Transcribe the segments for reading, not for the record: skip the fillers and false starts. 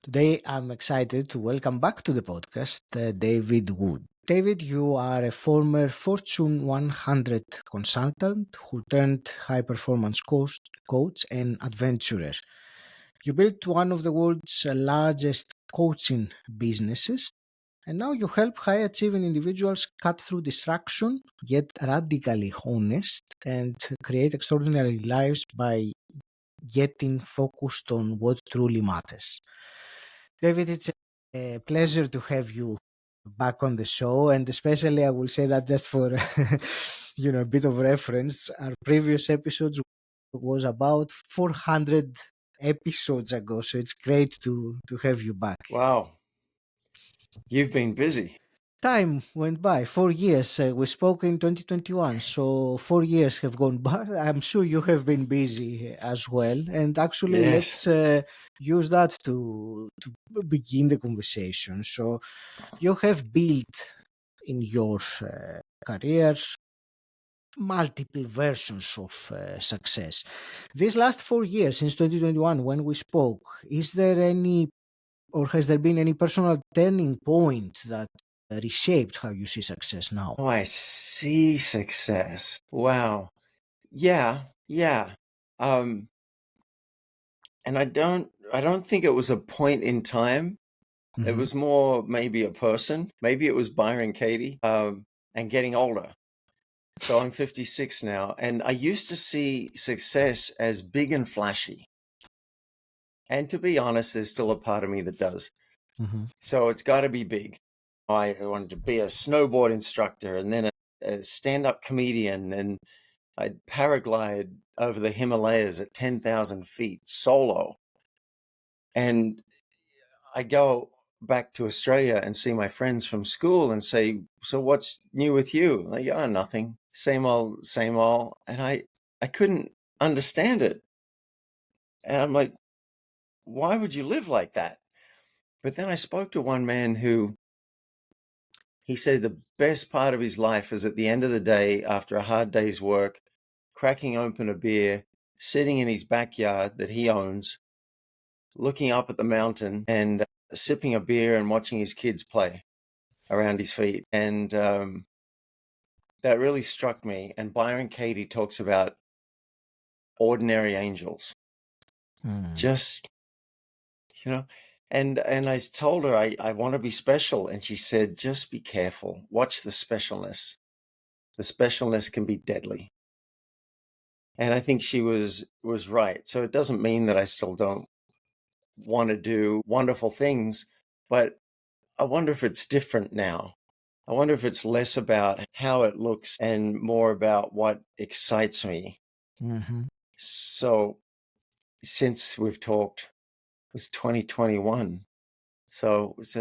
Today, I'm excited to welcome back to the podcast David Wood. David, you are a former Fortune 100 consultant who turned high performance coach and adventurer. You built one of the world's largest coaching businesses, and now you help high achieving individuals cut through distraction, get radically honest, and create extraordinary lives by getting focused on what truly matters. David, it's a pleasure to have you back on the show, and especially I will say that just for a bit of reference, our previous episodes was about 400 episodes ago, so it's great to have you back. Wow, you've been busy. Time went by 4 years. We spoke in 2021, so 4 years have gone by. I'm sure you have been busy as well. And actually, Yes. let's use that to begin the conversation. So, you have built in your career multiple versions of success. These last 4 years, since 2021, when we spoke, is there any or has there been any personal turning point that reshaped how you see success now? Oh, I see success. Wow. Yeah. Um, and I don't think it was a point in time. It Hmm. was more maybe a person. Maybe it was Byron Katie, and getting older. So I'm 56 now, and I used to see success as big and flashy. And to be honest, there's still a part of me that does. Hmm. So it's got to be big. I wanted to be a snowboard instructor and then a stand-up comedian, and I'd paraglide over the Himalayas at 10,000 feet solo. And I'd go back to Australia and see my friends from school and say, "So what's new with you?" Like, "Oh, nothing. Same old, same old." And I couldn't understand it. And I'm like, "Why would you live like that?" But then I spoke to one man who he said the best part of his life is at the end of the day, after a hard day's work, cracking open a beer, sitting in his backyard that he owns, looking up at the mountain and sipping a beer and watching his kids play around his feet. And that really struck me. And Byron Katie talks about ordinary angels, Mm. just, you know, and I told her I want to be special. And she said, just be careful. Watch the specialness. The specialness can be deadly. And I think she was right. So it doesn't mean that I still don't want to do wonderful things, but I wonder if it's different now. I wonder if it's less about how it looks and more about what excites me. Hmm. So since we've talked, it was 2021. So it's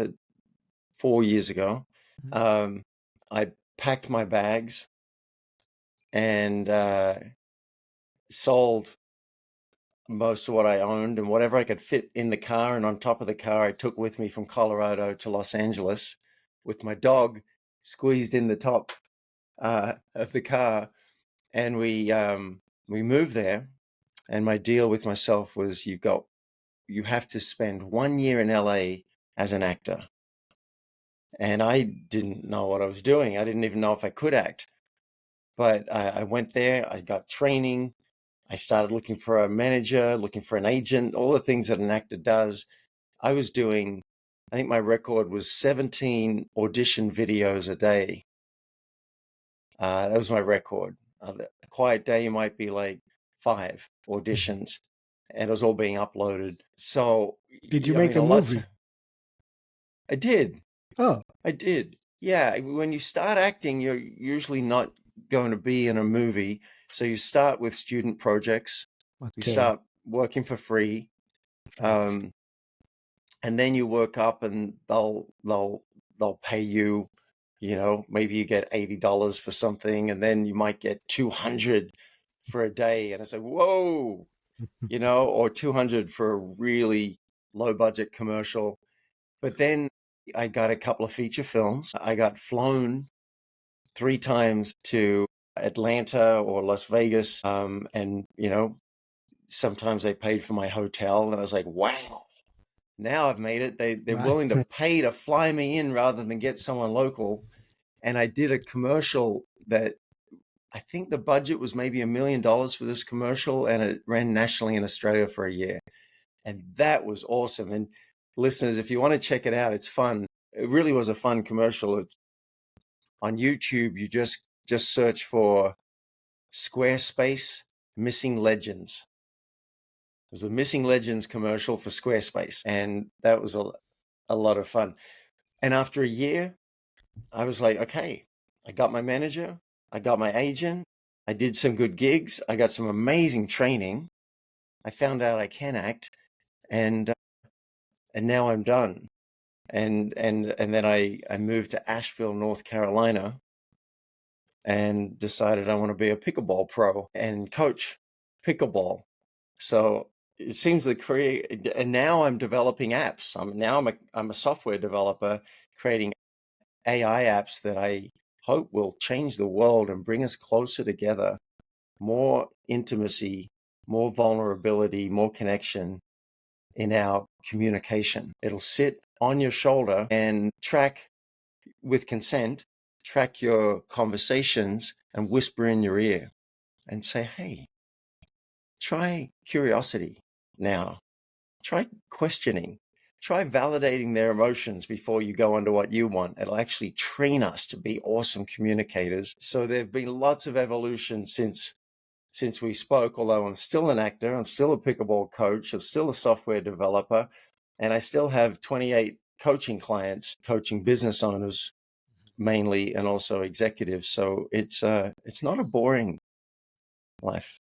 4 years ago. Um, I packed my bags and sold most of what I owned and whatever I could fit in the car and on top of the car I took with me from Colorado to Los Angeles with my dog squeezed in the top of the car, and we moved there. And my deal with myself was you have to spend 1 year in LA as an actor. And I didn't know what I was doing. I didn't even know if I could act. But I went there, I got training, I started looking for a manager, looking for an agent, all the things that an actor does. I was doing, I think my record was 17 audition videos a day. That was my record. A quiet day might be like 5 auditions, and it was all being uploaded. So, Did you I make mean, a a lot. movie? I did. Oh, I did. Yeah. When you start acting, you're usually not going to be in a movie. So you start with student projects, you okay. start working for free. Right. Um, and then you work up and they'll pay you, maybe you get $80 for something and then you might get 200 for a day. And it's like, whoa, or 200 for a really low budget commercial. But then I got a couple of feature films. I got flown 3 times to Atlanta or Las Vegas. And sometimes they paid for my hotel and I was like, wow, Now I've made it. They're Right. willing to pay to fly me in rather than get someone local. And I did a commercial that I think the budget was maybe $1 million for this commercial, and it ran nationally in Australia for a year. And that was awesome. And listeners, if you want to check it out, it's fun. It really was a fun commercial. It's on YouTube. You just search for Squarespace Missing Legends. It was a Missing Legends commercial for Squarespace, and that was a lot of fun. And after a year, I was like, okay, I got my manager, I got my agent, I did some good gigs, I got some amazing training, I found out I can act, and now I'm done. And then I moved to Asheville, North Carolina, and decided I want to be a pickleball pro and coach pickleball. So it seems to create, and now I'm developing apps. I'm a software developer creating AI apps that I hope will change the world and bring us closer together, more intimacy, more vulnerability, more connection in our communication. It'll sit on your shoulder and track, with consent, track your conversations and whisper in your ear and say, hey, try curiosity now. Try questioning. Try validating their emotions before you go into what you want. It'll actually train us to be awesome communicators. So there have been lots of evolution since we spoke, although I'm still an actor, I'm still a pickleball coach, I'm still a software developer, and I still have 28 coaching clients, coaching business owners mainly, and also executives. So it's not a boring life.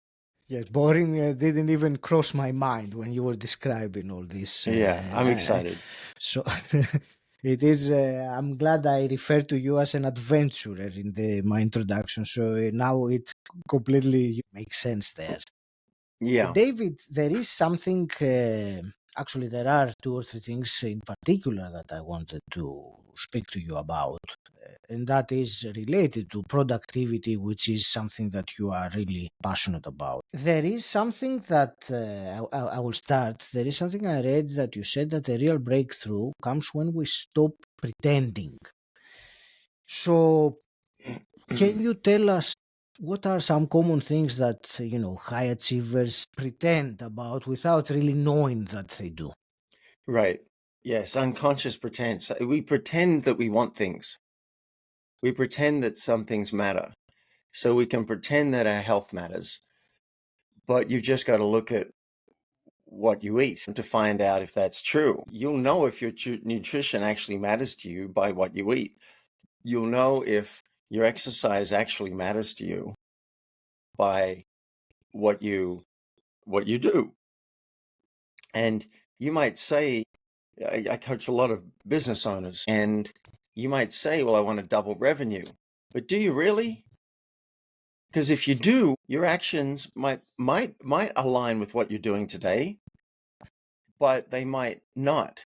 Yes, boring didn't even cross my mind when you were describing all this. Yeah, I'm excited. So it is. I'm glad I referred to you as an adventurer in my introduction. So now it completely makes sense there. Yeah. David, there is something. Actually, there are two or three things in particular that I wanted to speak to you about, and that is related to productivity, which is something that you are really passionate about. There is something that I will start. There is something I read that you said that the real breakthrough comes when we stop pretending. So, can you tell us what are some common things that high achievers pretend about without really knowing that they do? Right. Yes, unconscious pretense. We pretend that we want things. We pretend that some things matter. So we can pretend that our health matters, but you've just got to look at what you eat to find out if that's true. You'll know if your nutrition actually matters to you by what you eat. You'll know if your exercise actually matters to you by what you do. And you might say, I coach a lot of business owners, and you might say, well, I want to double revenue. But do you really? Because if you do, your actions might align with what you're doing today, but they might not.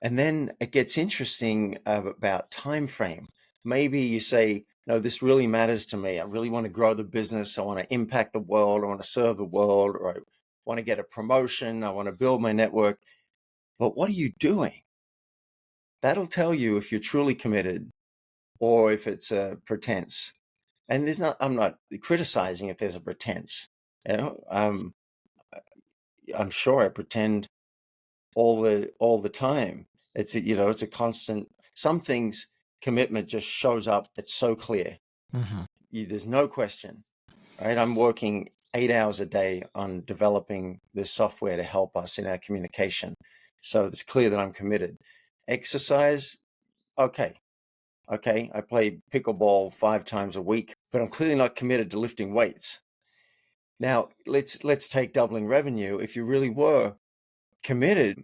And then it gets interesting about time frame. Maybe you say, no, this really matters to me. I really want to grow the business. I want to impact the world. I want to serve the world, or I want to get a promotion. I want to build my network. But what are you doing? That'll tell you if you're truly committed or if it's a pretense. And I'm not criticizing if there's a pretense. I'm sure I pretend all the time. It's a constant. Some things, commitment just shows up. It's so clear. Mhm. There's no question, right? I'm working 8 hours a day on developing this software to help us in our communication. So it's clear that I'm committed. Exercise, okay. Okay, I play pickleball 5 times a week, but I'm clearly not committed to lifting weights. Now, let's take doubling revenue. If you really were committed,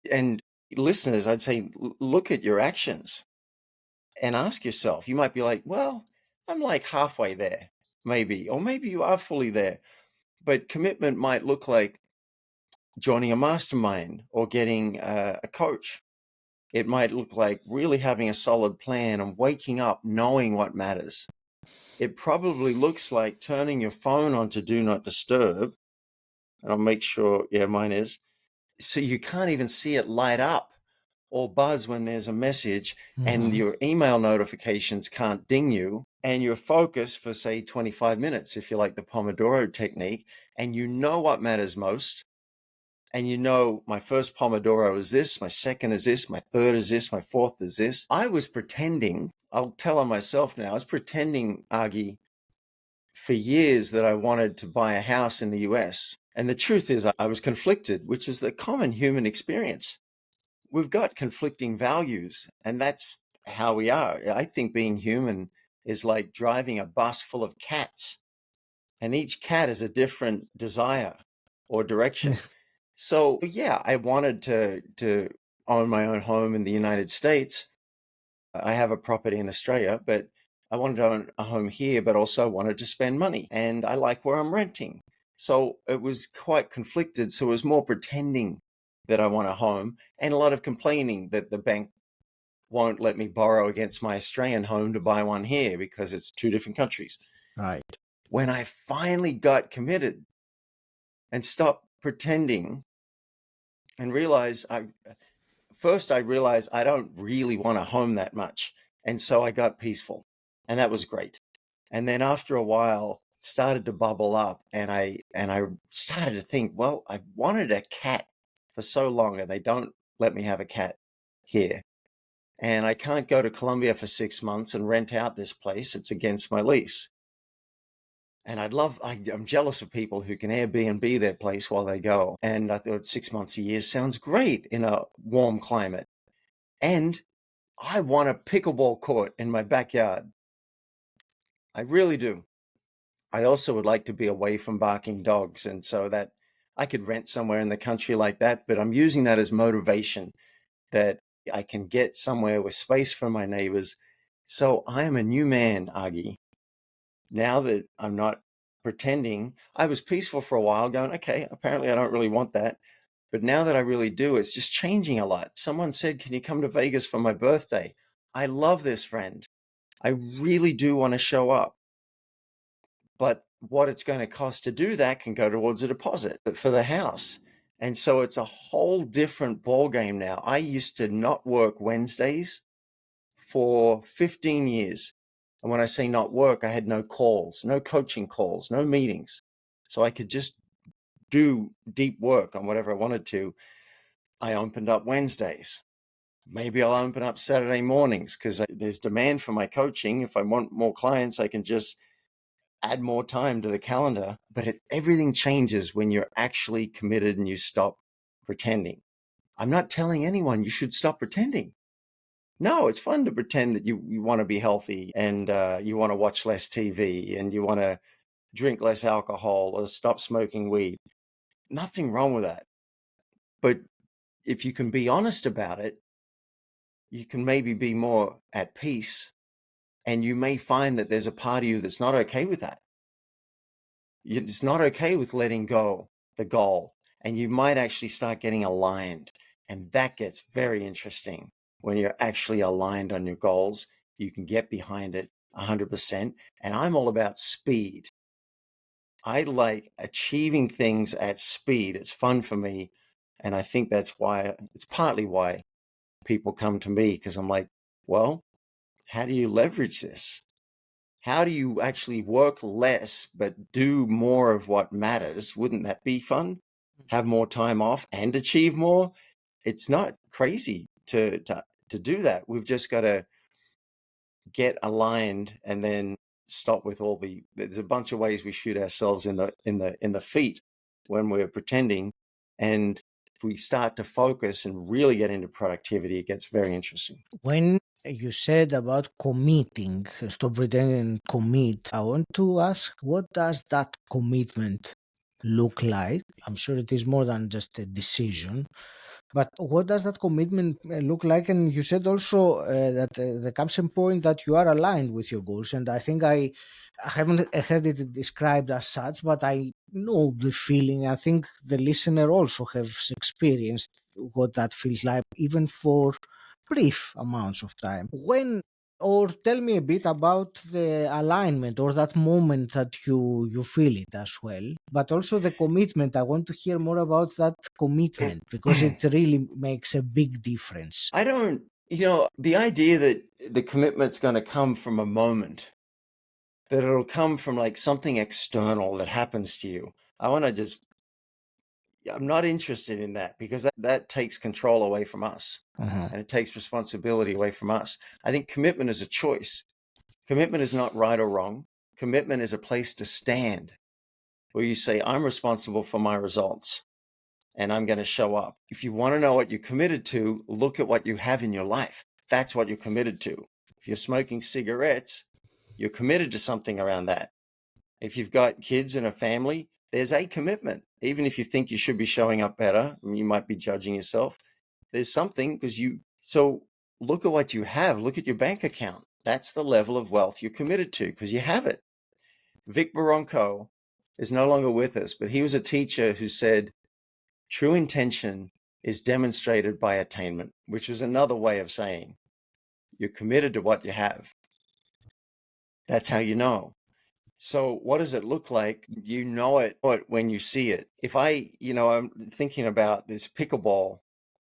and listeners, I'd say look at your actions and ask yourself. You might be like, well, I'm like halfway there, maybe, or maybe you are fully there. But commitment might look like joining a mastermind or getting a coach. It might look like really having a solid plan and waking up knowing what matters. It probably looks like turning your phone on to do not disturb. And I'll make sure, yeah, mine is. So you can't even see it light up or buzz when there's a message, and Mhm. your email notifications can't ding you, and you're focused for, say, 25 minutes, if you like the Pomodoro technique, and you know what matters most. And you know, my first Pomodoro is this, my second is this, my third is this, my fourth is this. I was pretending, I'll tell on myself now, I was pretending, Augie, for years that I wanted to buy a house in the US. And the truth is, I was conflicted, which is the common human experience. We've got conflicting values, and that's how we are. I think being human is like driving a bus full of cats, and each cat has a different desire or direction. So yeah, I wanted to own my own home in the United States. I have a property in Australia, but I wanted to own a home here, but also wanted to spend money, and I like where I'm renting. So it was quite conflicted. So it was more pretending that I want a home and a lot of complaining that the bank won't let me borrow against my Australian home to buy one here because it's two different countries. Right. When I finally got committed and stopped pretending and realized I realized I don't really want a home that much. And so I got peaceful, and that was great. And then after a while, it started to bubble up, and I started to think, well, I've wanted a cat for so long, and they don't let me have a cat here. And I can't go to Colombia for 6 months and rent out this place. It's against my lease. And I'm jealous of people who can Airbnb their place while they go. And I thought 6 months a year sounds great in a warm climate. And I want a pickleball court in my backyard. I really do. I also would like to be away from barking dogs. And so that I could rent somewhere in the country like that. But I'm using that as motivation that I can get somewhere with space for my neighbors. So I am a new man, Augie. Now that I'm not pretending, I was peaceful for a while, going, okay, apparently I don't really want that. But now that I really do, it's just changing a lot. Someone said, can you come to Vegas for my birthday? I love this friend. I really do want to show up. But what it's going to cost to do that can go towards a deposit for the house. And so it's a whole different ball game now. I used to not work Wednesdays for 15 years. And when I say not work, I had no calls, no coaching calls, no meetings. So I could just do deep work on whatever I wanted to. I opened up Wednesdays. Maybe I'll open up Saturday mornings because there's demand for my coaching. If I want more clients, I can just add more time to the calendar. But everything changes when you're actually committed and you stop pretending. I'm not telling anyone you should stop pretending. No, it's fun to pretend that you want to be healthy, and you want to watch less TV, and you want to drink less alcohol or stop smoking weed. Nothing wrong with that. But if you can be honest about it, you can maybe be more at peace, and you may find that there's a part of you that's not okay with that. It's not okay with letting go the goal, and you might actually start getting aligned. And that gets very interesting when you're actually aligned on your goals. You can get behind it 100%. And I'm all about speed. I like achieving things at speed. It's fun for me. And I think it's partly why people come to me, because I'm like, well, how do you leverage this? How do you actually work less but do more of what matters? Wouldn't that be fun? Have more time off and achieve more? It's not crazy to do that. We've just got to get aligned and then stop with there's a bunch of ways we shoot ourselves in the feet when we're pretending. And if we start to focus and really get into productivity, it gets very interesting. When you said about committing, stop pretending and commit, I want to ask, what does that commitment look like? I'm sure it is more than just a decision, but what does that commitment look like? And you said also that there comes a point that you are aligned with your goals. And I think I haven't heard it described as such, but I know the feeling. I think the listener also has experienced what that feels like, even for brief amounts of time. When Or tell me a bit about the alignment or that moment that you feel it as well, but also the commitment. I want to hear more about that commitment because it really makes a big difference. I don't, the idea that the commitment's going to come from a moment, that it'll come from like something external that happens to you. I'm not interested in that because that takes control away from us Uh-huh. and it takes responsibility away from us. I think commitment is a choice. Commitment is not right or wrong. Commitment is a place to stand where you say, I'm responsible for my results and I'm going to show up. If you want to know what you're committed to, look at what you have in your life. That's what you're committed to. If you're smoking cigarettes, you're committed to something around that. If you've got kids and a family, there's a commitment. Even if you think you should be showing up better, you might be judging yourself. There's something so look at what you have. Look at your bank account. That's the level of wealth you're committed to because you have it. Vic Baronco is no longer with us, but he was a teacher who said, true intention is demonstrated by attainment, which was another way of saying you're committed to what you have. That's how you know. So what does it look like? You know it when you see it. If I'm thinking about this pickleball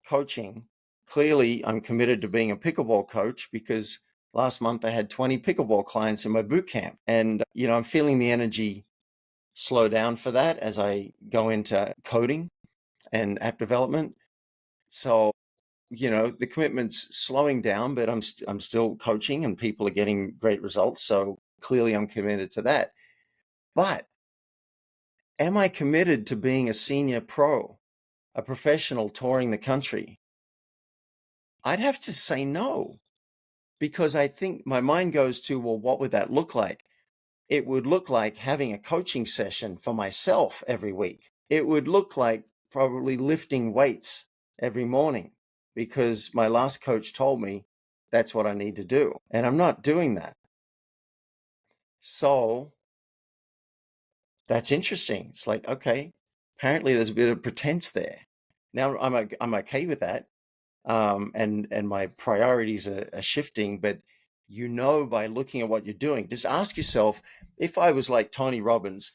coaching, clearly I'm committed to being a pickleball coach because last month I had 20 pickleball clients in my boot camp. And, I'm feeling the energy slow down for that as I go into coding and app development. So, the commitment's slowing down, but I'm still coaching and people are getting great results. So clearly I'm committed to that. But am I committed to being a senior pro, a professional touring the country? I'd have to say no, because I think my mind goes to, well, what would that look like? It would look like having a coaching session for myself every week. It would look like probably lifting weights every morning because my last coach told me that's what I need to do. And I'm not doing that. So that's interesting. It's like, okay, apparently there's a bit of pretense there. Now I'm okay with that. And my priorities are shifting, but by looking at what you're doing, just ask yourself, if I was like Tony Robbins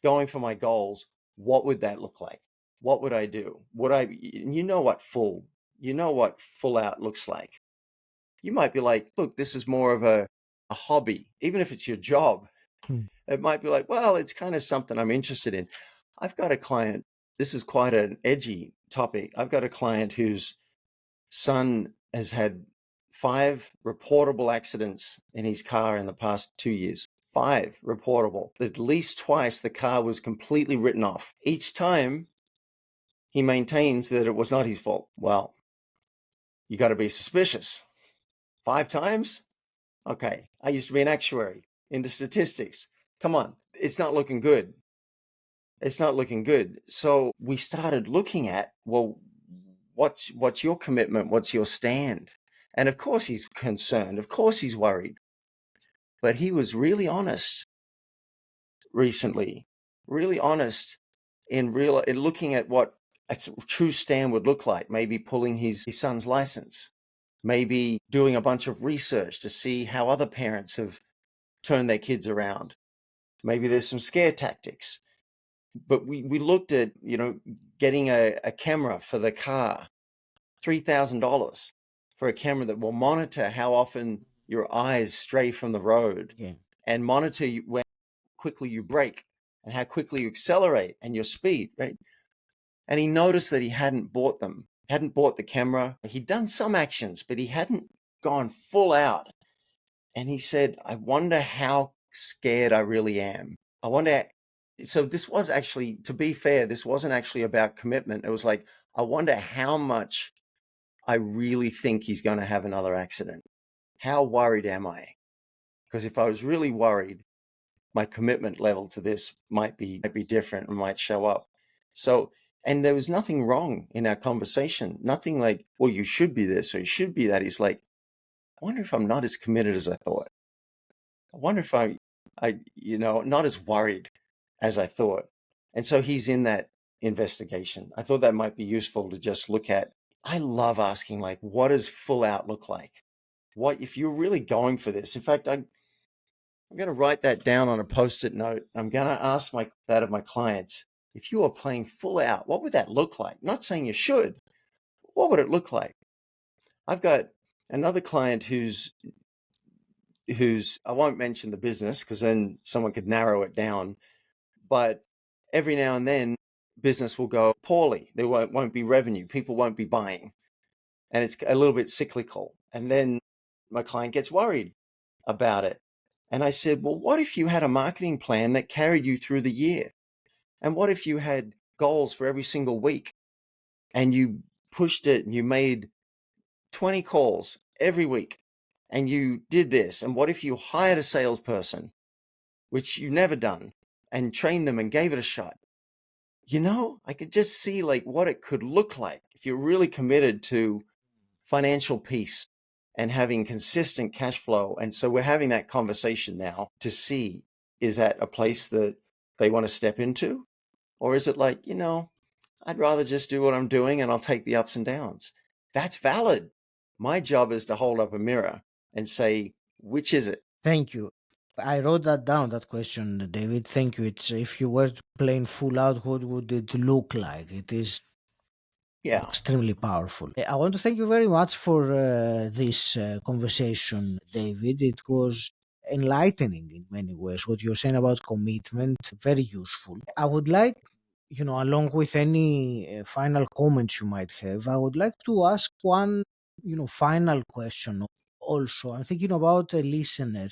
going for my goals, what would that look like? What would I do? What full out looks like. You might be like, look, this is more of a hobby, even if it's your job. Hmm. It might be like, well, it's kind of something I'm interested in. I've got a client, this is quite an edgy topic. I've got a client whose son has had 5 reportable accidents in his car in the past 2 years. 5 reportable. At least twice the car was completely written off. Each time he maintains that it was not his fault. Well, you got to be suspicious. 5 times? Okay. I used to be an actuary into statistics. Come on. It's not looking good. It's not looking good. So we started looking at, well, what's your commitment? What's your stand? And of course he's concerned. Of course he's worried. But he was really honest recently, really honest in looking at what a true stand would look like. Maybe pulling his son's license, maybe doing a bunch of research to see how other parents have turned their kids around. Maybe there's some scare tactics. But we looked at, getting a camera for the car, $3,000 for a camera that will monitor how often your eyes stray from the road Yeah. and monitor when quickly you brake and how quickly you accelerate and your speed, right? And he noticed that he hadn't bought them, hadn't bought the camera. He'd done some actions, but he hadn't gone full out. And he said, I wonder how scared I really am. I wonder. So this was actually, to be fair, this wasn't actually about commitment. It was like, I wonder how much I really think he's going to have another accident. How worried am I? Because if I was really worried, my commitment level to this might be different and might show up. So, and there was nothing wrong in our conversation. Nothing like, well, you should be this or you should be that. He's like, I wonder if I'm not as committed as I thought. I wonder if not as worried as I thought. And so he's in that investigation. I thought that might be useful to just look at. I love asking, like, what does full out look like? what if you're really going for this. In fact, I'm going to write that down on a post-it note. I'm going to ask that of my clients. If you are playing full out, what would that look like? Not saying you should. What would it look like? I've got another client who's I won't mention the business because then someone could narrow it down. But every now and then, business will go poorly. There won't be revenue. People won't be buying, and it's a little bit cyclical. And then my client gets worried about it. And I said, well, what if you had a marketing plan that carried you through the year? And what if you had goals for every single week and you pushed it and you made 20 calls every week and you did this? And what if you hired a salesperson, which you've never done, and trained them and gave it a shot? I could just see like what it could look like if you're really committed to financial peace and having consistent cash flow. And so we're having that conversation now to see, is that a place that they want to step into? Or is it like, I'd rather just do what I'm doing and I'll take the ups and downs. That's valid. My job is to hold up a mirror and say, which is it? Thank you. I wrote that down, that question, David. Thank you. It's if you were playing full out, what would it look like? It is Yeah. extremely powerful. I want to thank you very much for this conversation, David. It was enlightening in many ways. What you're saying about commitment, very useful. I would like, along with any final comments you might have, I would like to ask one, final question. Also, I'm thinking about a listener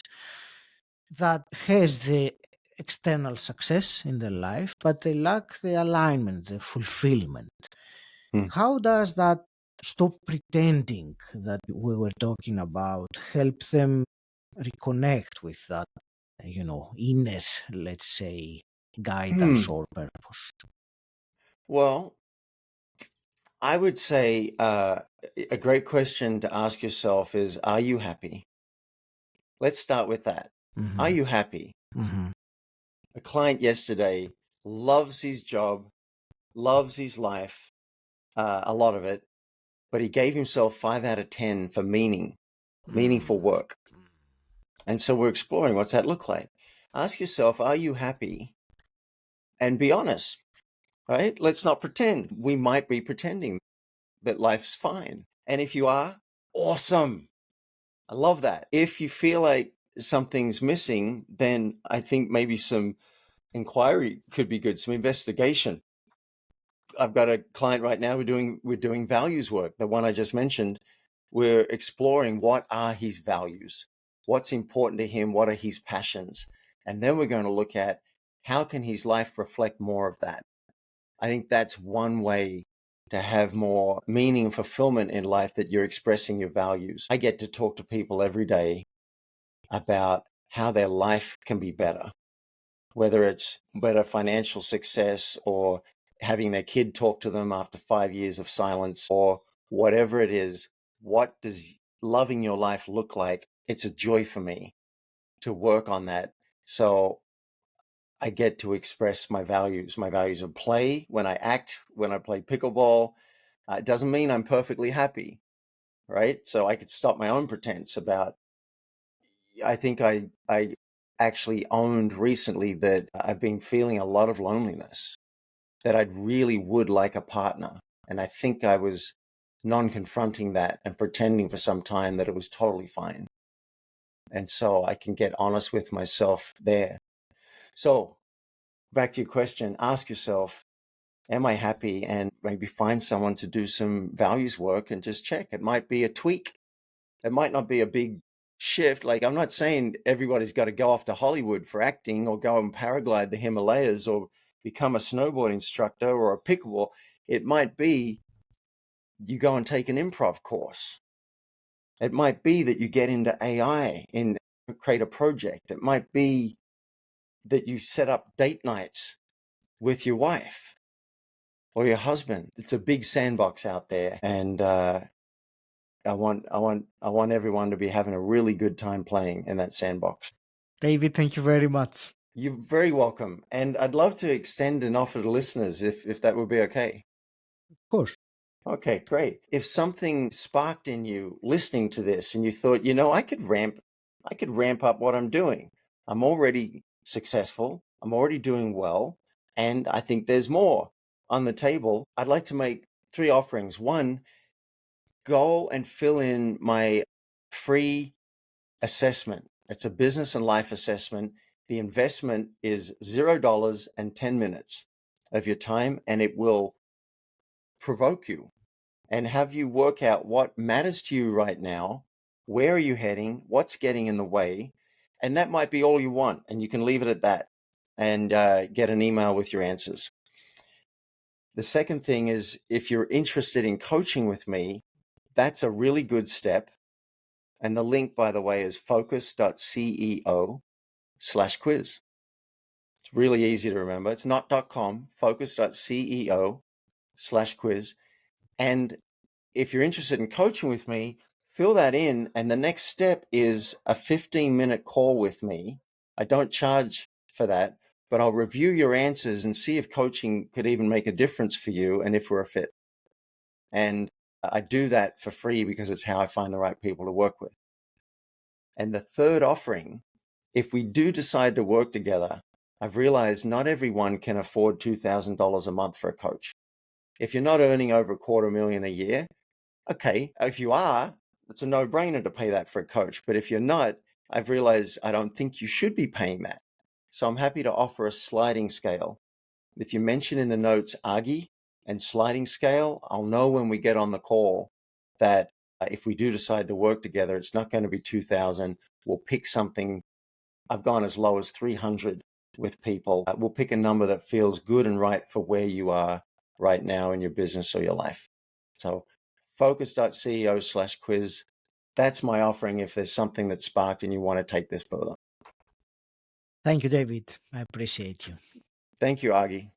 that has the external success in their life, but they lack the alignment, the fulfillment. Hmm. How does that stop pretending that we were talking about help them reconnect with that, inner, let's say, guidance Hmm. or purpose? Well, I would say a great question to ask yourself is, are you happy? Let's start with that. Are Hmm. you happy? Hmm. A client yesterday loves his job, loves his life, a lot of it, but he gave himself 5 out of 10 for meaningful work. And so we're exploring what's that look like. Ask yourself, are you happy? And be honest, right? Let's not pretend. We might be pretending that life's fine. And if you are, awesome. I love that. If you feel like something's missing, then I think maybe some inquiry could be good, some investigation. I've got a client right now, we're doing values work. The one I just mentioned, we're exploring what are his values, what's important to him, what are his passions, and then we're going to look at how can his life reflect more of that. I think that's one way to have more meaning and fulfillment in life, that you're expressing your values. I get to talk to people every day about how their life can be better, whether it's better financial success or having their kid talk to them after 5 years of silence or whatever it is. What does loving your life look like? It's a joy for me to work on that. So I get to express my values of play when I act, when I play pickleball. It doesn't mean I'm perfectly happy, right? So I could stop my own pretense about, I think I actually owned recently that I've been feeling a lot of loneliness, that I really would like a partner. And I think I was non-confronting that and pretending for some time that it was totally fine. And so I can get honest with myself there. So back to your question, ask yourself, am I happy? And maybe find someone to do some values work and just check. It might be a tweak. It might not be a big shift. Like, I'm not saying everybody's got to go off to Hollywood for acting or go and paraglide the Himalayas or become a snowboard instructor or a pickleball. It might be you go and take an improv course. It might be that you get into AI and create a project. It might be that you set up date nights with your wife or your husband. It's a big sandbox out there, and I want everyone to be having a really good time playing in that sandbox. David, thank you very much. You're very welcome, and I'd love to extend an offer to listeners if that would be okay. Of course. Okay, great. If something sparked in you listening to this and you thought, I could ramp up what I'm doing. I'm already successful. I'm already doing well. And I think there's more on the table. I'd like to make three offerings. One, go and fill in my free assessment. It's a business and life assessment. The investment is $0 and 10 minutes of your time, and it will provoke you and have you work out what matters to you right now. Where are you heading? What's getting in the way? And that might be all you want. And you can leave it at that and get an email with your answers. The second thing is if you're interested in coaching with me, that's a really good step. And the link, by the way, is focus.ceo/quiz. It's really easy to remember. It's not .com, focus.ceo/quiz. And if you're interested in coaching with me, fill that in. And the next step is a 15-minute call with me. I don't charge for that, but I'll review your answers and see if coaching could even make a difference for you and if we're a fit. And I do that for free because it's how I find the right people to work with. And the third offering, if we do decide to work together, I've realized not everyone can afford $2,000 a month for a coach. If you're not earning over $250,000 a year, okay, if you are, it's a no-brainer to pay that for a coach. But if you're not, I've realized I don't think you should be paying that. So I'm happy to offer a sliding scale. If you mention in the notes Agi and sliding scale, I'll know when we get on the call that if we do decide to work together, it's not going to be 2,000. We'll pick something. I've gone as low as 300 with people. We'll pick a number that feels good and right for where you are right now in your business or your life. So focus.ceo/quiz. That's my offering if there's something that sparked and you want to take this further. Thank you, David. I appreciate you. Thank you, Agi.